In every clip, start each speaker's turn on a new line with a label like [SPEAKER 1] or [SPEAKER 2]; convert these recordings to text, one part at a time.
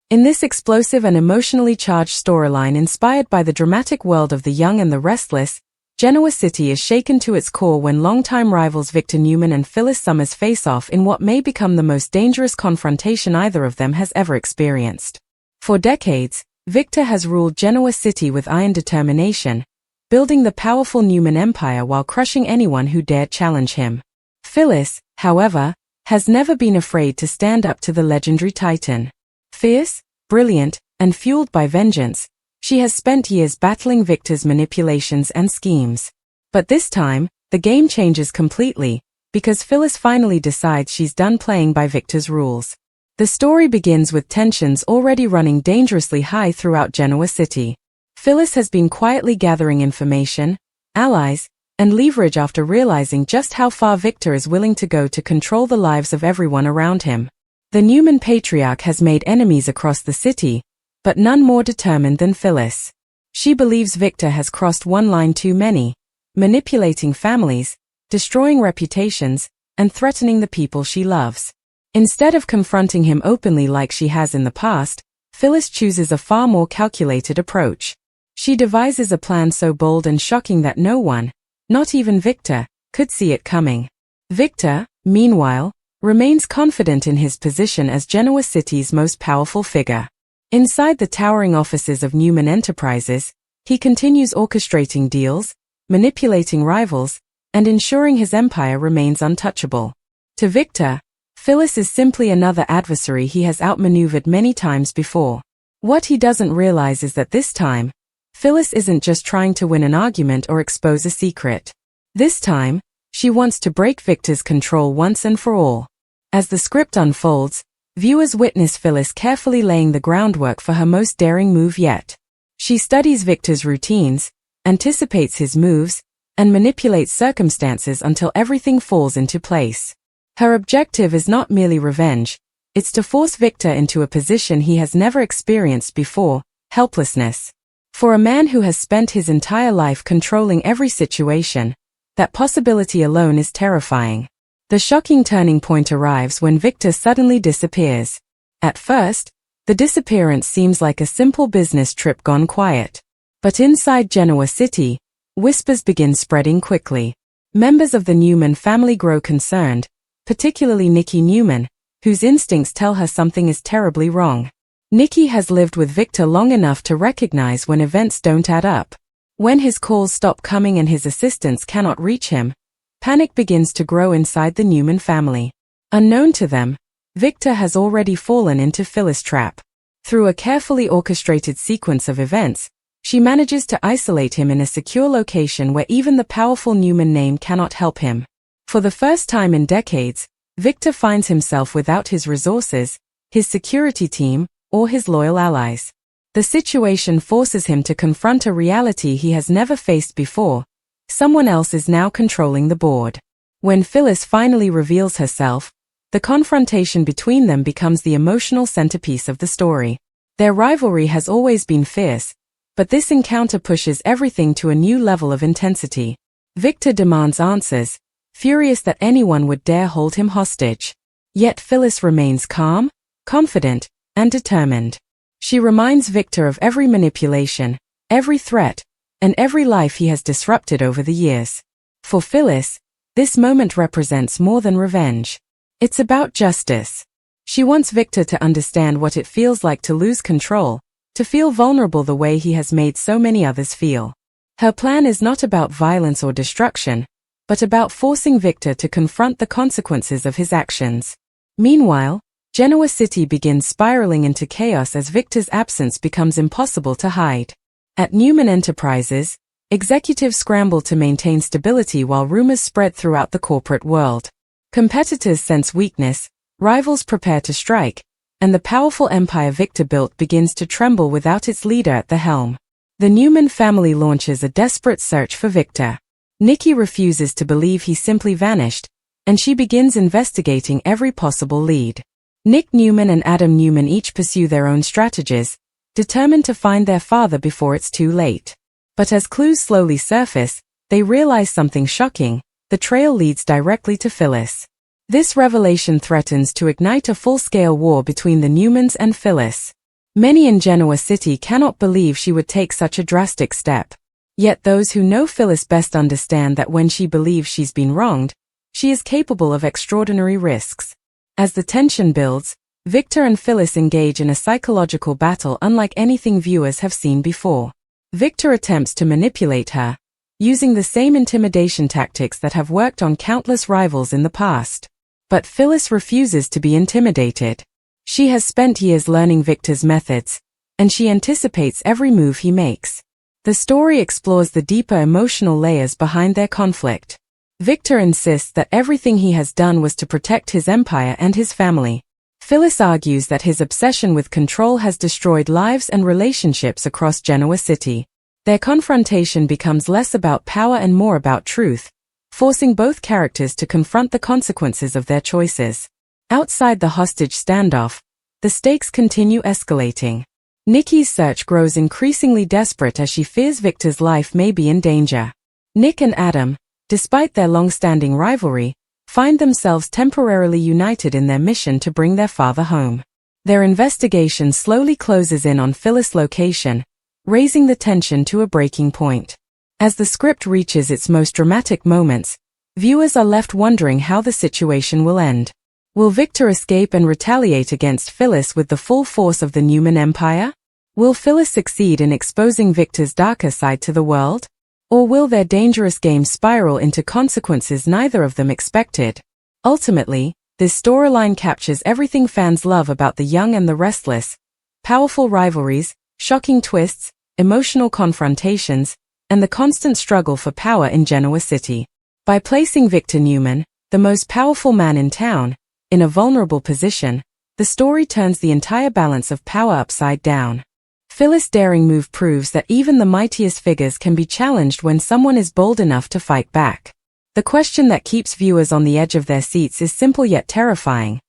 [SPEAKER 1] In this explosive and emotionally charged storyline inspired by the dramatic world of The Young and the Restless, Genoa City is shaken to its core when longtime rivals Victor Newman and Phyllis Summers face off in what may become the most dangerous confrontation either of them has ever experienced. For decades, Victor has ruled Genoa City with iron determination, building the powerful Newman empire while crushing anyone who dared challenge him. Phyllis, however, has never been afraid to stand up to the legendary Titan. Fierce, brilliant, and fueled by vengeance, she has spent years battling Victor's manipulations and schemes. But this time, the game changes completely, because Phyllis finally decides she's done playing by Victor's rules. The story begins with tensions already running dangerously high throughout Genoa City. Phyllis has been quietly gathering information, allies, and leverage after realizing just how far Victor is willing to go to control the lives of everyone around him. The Newman patriarch has made enemies across the city, but none more determined than Phyllis. She believes Victor has crossed one line too many, manipulating families, destroying reputations, and threatening the people she loves. Instead of confronting him openly like she has in the past, Phyllis chooses a far more calculated approach. She devises a plan so bold and shocking that no one, not even Victor, could see it coming. Victor, meanwhile, remains confident in his position as Genoa City's most powerful figure. Inside the towering offices of Newman Enterprises, he continues orchestrating deals, manipulating rivals, and ensuring his empire remains untouchable. To Victor, Phyllis is simply another adversary he has outmaneuvered many times before. What he doesn't realize is that this time, Phyllis isn't just trying to win an argument or expose a secret. This time, she wants to break Victor's control once and for all. As the script unfolds, viewers witness Phyllis carefully laying the groundwork for her most daring move yet. She studies Victor's routines, anticipates his moves, and manipulates circumstances until everything falls into place. Her objective is not merely revenge, it's to force Victor into a position he has never experienced before, helplessness. For a man who has spent his entire life controlling every situation, that possibility alone is terrifying. The shocking turning point arrives when Victor suddenly disappears. At first, the disappearance seems like a simple business trip gone quiet. But inside Genoa City, whispers begin spreading quickly. Members of the Newman family grow concerned, particularly Nikki Newman, whose instincts tell her something is terribly wrong. Nikki has lived with Victor long enough to recognize when events don't add up. When his calls stop coming and his assistants cannot reach him, panic begins to grow inside the Newman family. Unknown to them, Victor has already fallen into Phyllis' trap. Through a carefully orchestrated sequence of events, she manages to isolate him in a secure location where even the powerful Newman name cannot help him. For the first time in decades, Victor finds himself without his resources, his security team, or his loyal allies. The situation forces him to confront a reality he has never faced before. Someone else is now controlling the board. When Phyllis finally reveals herself, the confrontation between them becomes the emotional centerpiece of the story. Their rivalry has always been fierce, but this encounter pushes everything to a new level of intensity. Victor demands answers, furious that anyone would dare hold him hostage. Yet Phyllis remains calm, confident, and determined. She reminds Victor of every manipulation, every threat, and every life he has disrupted over the years. For Phyllis, this moment represents more than revenge. It's about justice. She wants Victor to understand what it feels like to lose control, to feel vulnerable the way he has made so many others feel. Her plan is not about violence or destruction, but about forcing Victor to confront the consequences of his actions. Meanwhile, Genoa City begins spiraling into chaos as Victor's absence becomes impossible to hide. At Newman Enterprises, executives scramble to maintain stability while rumors spread throughout the corporate world. Competitors sense weakness, rivals prepare to strike, and the powerful empire Victor built begins to tremble without its leader at the helm. The Newman family launches a desperate search for Victor. Nikki refuses to believe he simply vanished, and she begins investigating every possible lead. Nick Newman and Adam Newman each pursue their own strategies, determined to find their father before it's too late. But as clues slowly surface, they realize something shocking: the trail leads directly to Phyllis. This revelation threatens to ignite a full-scale war between the Newmans and Phyllis. Many in Genoa City cannot believe she would take such a drastic step. Yet those who know Phyllis best understand that when she believes she's been wronged, she is capable of extraordinary risks. As the tension builds, Victor and Phyllis engage in a psychological battle unlike anything viewers have seen before. Victor attempts to manipulate her, using the same intimidation tactics that have worked on countless rivals in the past. But Phyllis refuses to be intimidated. She has spent years learning Victor's methods, and she anticipates every move he makes. The story explores the deeper emotional layers behind their conflict. Victor insists that everything he has done was to protect his empire and his family. Phyllis argues that his obsession with control has destroyed lives and relationships across Genoa City. Their confrontation becomes less about power and more about truth, forcing both characters to confront the consequences of their choices. Outside the hostage standoff, the stakes continue escalating. Nikki's search grows increasingly desperate as she fears Victor's life may be in danger. Nick and Adam, despite their long-standing rivalry, find themselves temporarily united in their mission to bring their father home. Their investigation slowly closes in on Phyllis' location, raising the tension to a breaking point. As the script reaches its most dramatic moments, viewers are left wondering how the situation will end. Will Victor escape and retaliate against Phyllis with the full force of the NEWMAN Empire? Will Phyllis succeed in exposing Victor's darker side to the world? Or will their dangerous game spiral into consequences neither of them expected? Ultimately, this storyline captures everything fans love about the young and the restless: powerful rivalries, shocking twists, emotional confrontations, and the constant struggle for power in Genoa City. By placing Victor NEWMAN, the most powerful man in town, in a vulnerable position, the story turns the entire balance of power upside down. Phyllis' daring move proves that even the mightiest figures can be challenged when someone is bold enough to fight back. The question that keeps viewers on the edge of their seats is simple yet terrifying.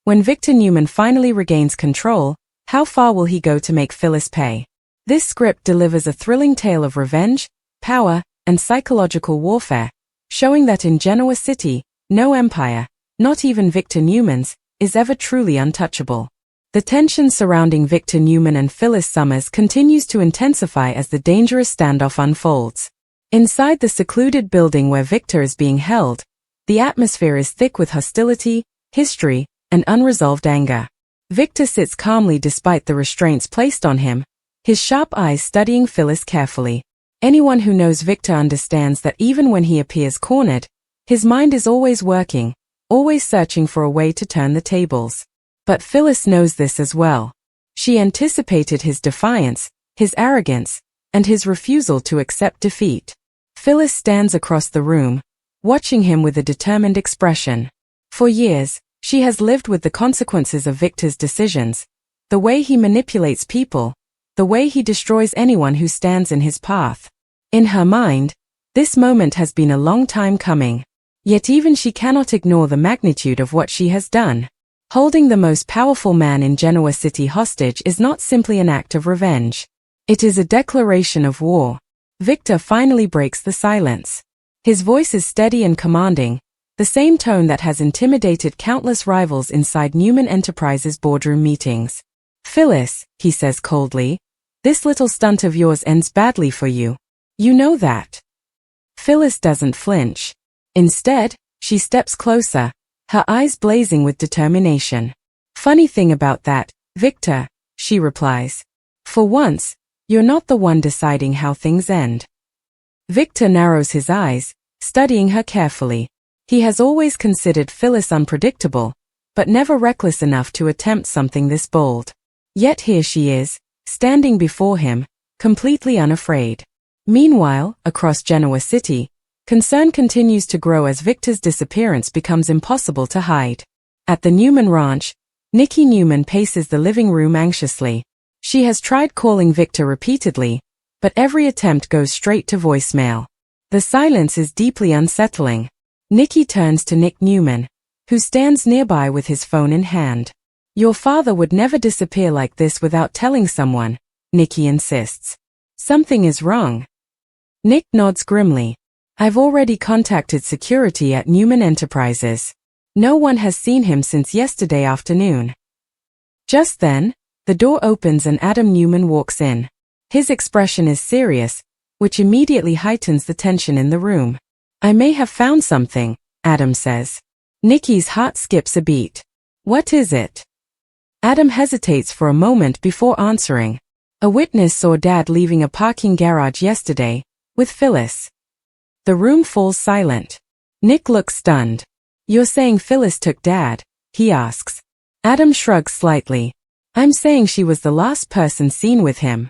[SPEAKER 1] When Victor NEWMAN finally regains control, how far will he go to make Phyllis pay? This script delivers a thrilling tale of revenge, power, and psychological warfare, showing that in Genoa City, no empire, not even Victor NEWMAN's, is ever truly untouchable. The tension surrounding Victor NEWMAN and Phyllis Summers continues to intensify as the dangerous standoff unfolds. Inside the secluded building where Victor is being held, the atmosphere is thick with hostility, history, and unresolved anger. Victor sits calmly despite the restraints placed on him, his sharp eyes studying Phyllis carefully. Anyone who knows Victor understands that even when he appears cornered, his mind is always working, always searching for a way to turn the tables. But Phyllis knows this as well. She anticipated his defiance, his arrogance, and his refusal to accept defeat. Phyllis stands across the room, watching him with a determined expression. For years, she has lived with the consequences of Victor's decisions, the way he manipulates people, the way he destroys anyone who stands in his path. In her mind, this moment has been a long time coming. Yet even she cannot ignore the magnitude of what she has done. Holding the most powerful man in Genoa City hostage is not simply an act of revenge. It is a declaration of war. Victor finally breaks the silence. His voice is steady and commanding, the same tone that has intimidated countless rivals inside NEWMAN Enterprises boardroom meetings. "Phyllis," he says coldly, "this little stunt of yours ends badly for you. You know that." Phyllis doesn't flinch. Instead, she steps closer, her eyes blazing with determination. "Funny thing about that, Victor," she replies. "For once, you're not the one deciding how things end." Victor narrows his eyes, studying her carefully. He has always considered Phyllis unpredictable, but never reckless enough to attempt something this bold. Yet here she is, standing before him, completely unafraid. Meanwhile, across Genoa City, concern continues to grow as Victor's disappearance becomes impossible to hide. At the NEWMAN ranch, Nikki NEWMAN paces the living room anxiously. She has tried calling Victor repeatedly, but every attempt goes straight to voicemail. The silence is deeply unsettling. Nikki turns to Nick NEWMAN, who stands nearby with his phone in hand. "Your father would never disappear like this without telling someone," Nikki insists. "Something is wrong." Nick nods grimly. "I've already contacted security at NEWMAN Enterprises. No one has seen him since yesterday afternoon." Just then, The door opens and Adam Newman walks in. His expression is serious, which immediately heightens the tension in the room. I may have found something, Adam says. Nikki's heart skips a beat. What is it? Adam hesitates for a moment before answering. A witness saw Dad leaving a parking garage yesterday, with Phyllis. The room falls silent. Nick looks stunned. You're saying Phyllis took Dad? He asks. Adam shrugs slightly. I'm saying she was the last person seen with him.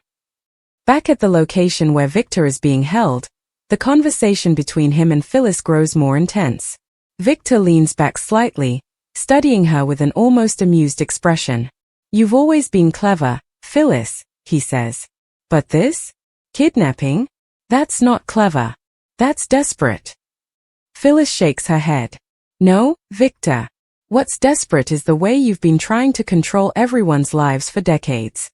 [SPEAKER 1] Back at the location where Victor is being held, the conversation between him and Phyllis grows more intense. Victor leans back slightly, studying her with an almost amused expression. You've always been clever, Phyllis, he says. But this? Kidnapping? That's not clever. That's desperate. Phyllis shakes her head. No, Victor. What's desperate is the way you've been trying to control everyone's lives for decades.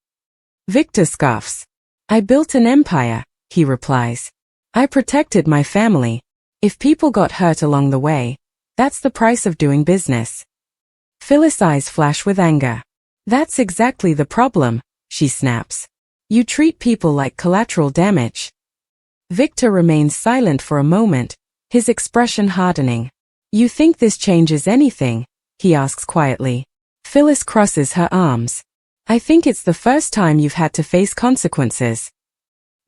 [SPEAKER 1] Victor scoffs. I built an empire, he replies. I protected my family. If people got hurt along the way, that's the price of doing business. Phyllis' eyes flash with anger. That's exactly the problem, she snaps. You treat people like collateral damage. Victor remains silent for a moment, his expression hardening. You think this changes anything? He asks quietly. Phyllis crosses her arms. I think it's the first time you've had to face consequences.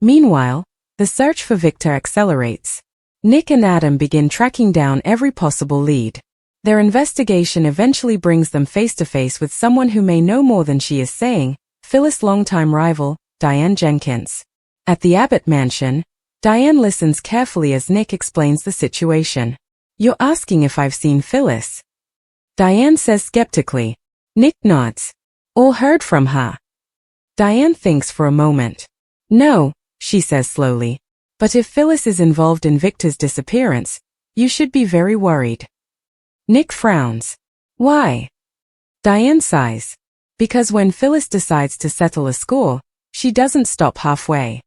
[SPEAKER 1] Meanwhile, the search for Victor accelerates. Nick and Adam begin tracking down every possible lead. Their investigation eventually brings them face to face with someone who may know more than she is saying, Phyllis' longtime rival, Diane Jenkins. At the Abbott mansion, Diane listens carefully as Nick explains the situation. You're asking if I've seen Phyllis? Diane says skeptically. Nick nods. Or heard from her? Diane thinks for a moment. No, she says slowly. But if Phyllis is involved in Victor's disappearance, you should be very worried. Nick frowns. Why? Diane sighs. Because when Phyllis decides to settle a score, she doesn't stop halfway.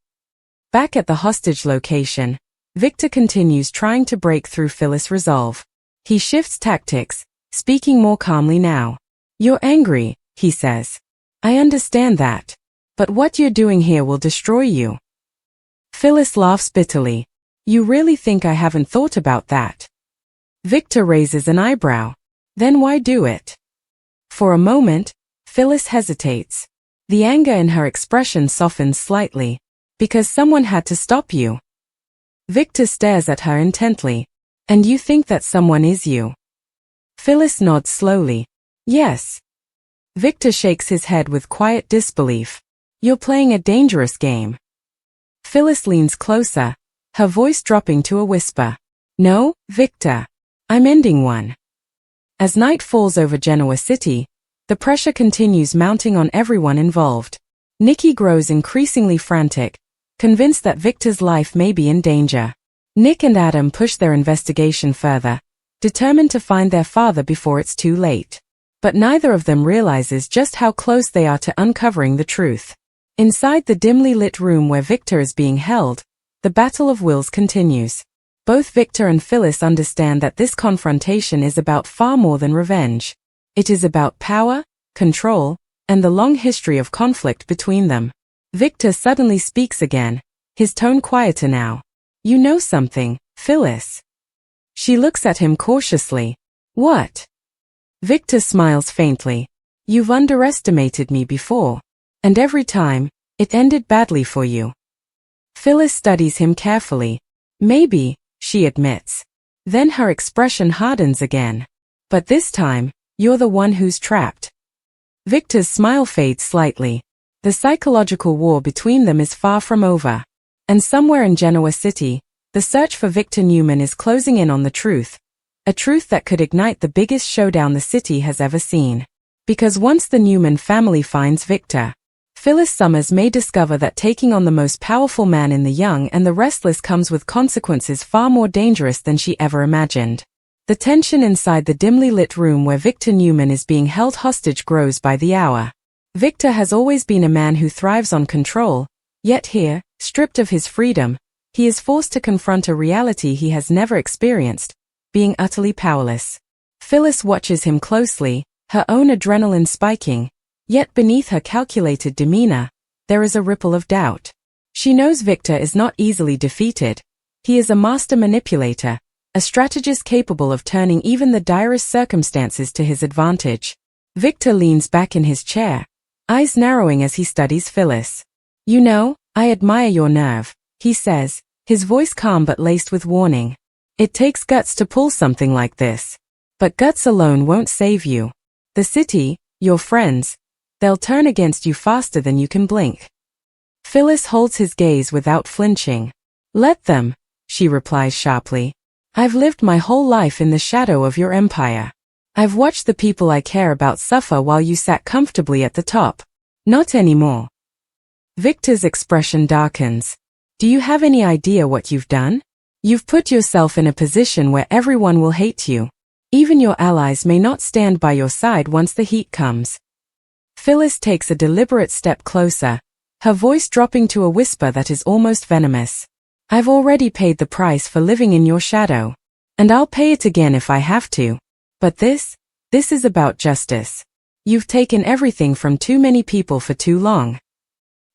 [SPEAKER 1] Back at the hostage location, Victor continues trying to break through Phyllis' resolve. He shifts tactics, speaking more calmly now. You're angry, he says. I understand that. But what you're doing here will destroy you. Phyllis laughs bitterly. You really think I haven't thought about that? Victor raises an eyebrow. Then why do it? For a moment, Phyllis hesitates. The anger in her expression softens slightly. Because someone had to stop you. Victor stares at her intently. And you think that someone is you? Phyllis nods slowly. Yes. Victor shakes his head with quiet disbelief. You're playing a dangerous game. Phyllis leans closer, her voice dropping to a whisper. No, Victor. I'm ending one. As night falls over Genoa City, the pressure continues mounting on everyone involved. Nikki grows increasingly frantic, convinced that Victor's life may be in danger. Nick and Adam push their investigation further, determined to find their father before it's too late. But neither of them realizes just how close they are to uncovering the truth. Inside the dimly lit room where Victor is being held, the battle of wills continues. Both Victor and Phyllis understand that this confrontation is about far more than revenge. It is about power, control, and the long history of conflict between them. Victor suddenly speaks again, his tone quieter now. You know something, Phyllis. She looks at him cautiously. What? Victor smiles faintly. You've underestimated me before. And every time, it ended badly for you. Phyllis studies him carefully. Maybe, she admits. Then her expression hardens again. But this time, you're the one who's trapped. Victor's smile fades slightly. The psychological war between them is far from over. And somewhere in Genoa City, the search for Victor Newman is closing in on the truth. A truth that could ignite the biggest showdown the city has ever seen. Because once the Newman family finds Victor, Phyllis Summers may discover that taking on the most powerful man in the young and the restless comes with consequences far more dangerous than she ever imagined. The tension inside the dimly lit room where Victor Newman is being held hostage grows by the hour. Victor has always been a man who thrives on control, yet here, stripped of his freedom, he is forced to confront a reality he has never experienced, being utterly powerless. Phyllis watches him closely, her own adrenaline spiking, Yet beneath her calculated demeanor, there is a ripple of doubt. She knows Victor is not easily defeated. He is a master manipulator, a strategist capable of turning even the direst circumstances to his advantage. Victor leans back in his chair, eyes narrowing as he studies Phyllis. "You know, I admire your nerve," he says, his voice calm but laced with warning. "It takes guts to pull something like this. But guts alone won't save you. The city, your friends, they'll turn against you faster than you can blink." Phyllis holds his gaze without flinching. "Let them," she replies sharply. "I've lived my whole life in the shadow of your empire. I've watched the people I care about suffer while you sat comfortably at the top. Not anymore." Victor's expression darkens. "Do you have any idea what you've done? You've put yourself in a position where everyone will hate you. Even your allies may not stand by your side once the heat comes." Phyllis takes a deliberate step closer, her voice dropping to a whisper that is almost venomous. "I've already paid the price for living in your shadow. And I'll pay it again if I have to. But this is about justice. You've taken everything from too many people for too long."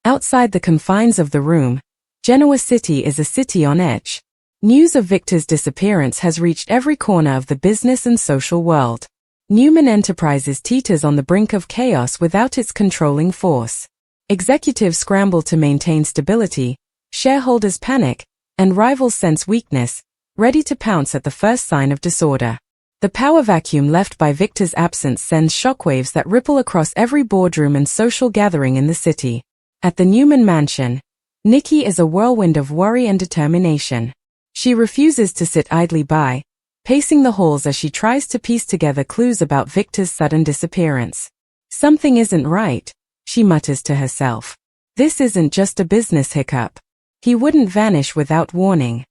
[SPEAKER 1] Outside the confines of the room, Genoa City is a city on edge. News of Victor's disappearance has reached every corner of the business and social world. NEWMAN Enterprises teeters on the brink of chaos without its controlling force. Executives scramble to maintain stability, shareholders panic, and rivals sense weakness, ready to pounce at the first sign of disorder. The power vacuum left by Victor's absence sends shockwaves that ripple across every boardroom and social gathering in the city. At the NEWMAN mansion, Nikki is a whirlwind of worry and determination. She refuses to sit idly by, pacing the halls as she tries to piece together clues about Victor's sudden disappearance. "Something isn't right," she mutters to herself. "This isn't just a business hiccup. He wouldn't vanish without warning."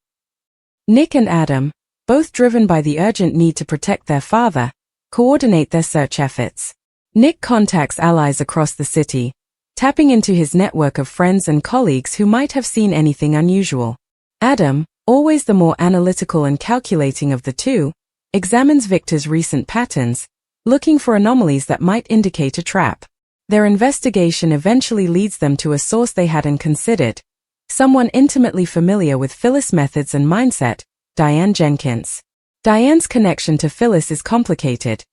[SPEAKER 1] Nick and Adam, both driven by the urgent need to protect their father, coordinate their search efforts. Nick contacts allies across the city, tapping into his network of friends and colleagues who might have seen anything unusual. Adam, always the more analytical and calculating of the two, examines Victor's recent patterns, looking for anomalies that might indicate a trap. Their investigation eventually leads them to a source they hadn't considered, someone intimately familiar with Phyllis' methods and mindset, Diane Jenkins. Diane's connection to Phyllis is complicated.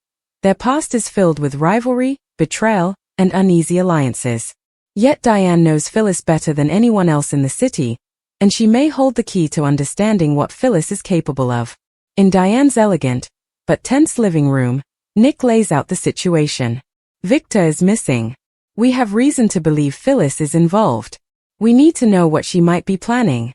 [SPEAKER 1] Their past is filled with rivalry, betrayal, and uneasy alliances. Yet Diane knows Phyllis better than anyone else in the city, and she may hold the key to understanding what Phyllis is capable of. In Diane's elegant, but tense living room, Nick lays out the situation. "Victor is missing. We have reason to believe Phyllis is involved. We need to know what she might be planning."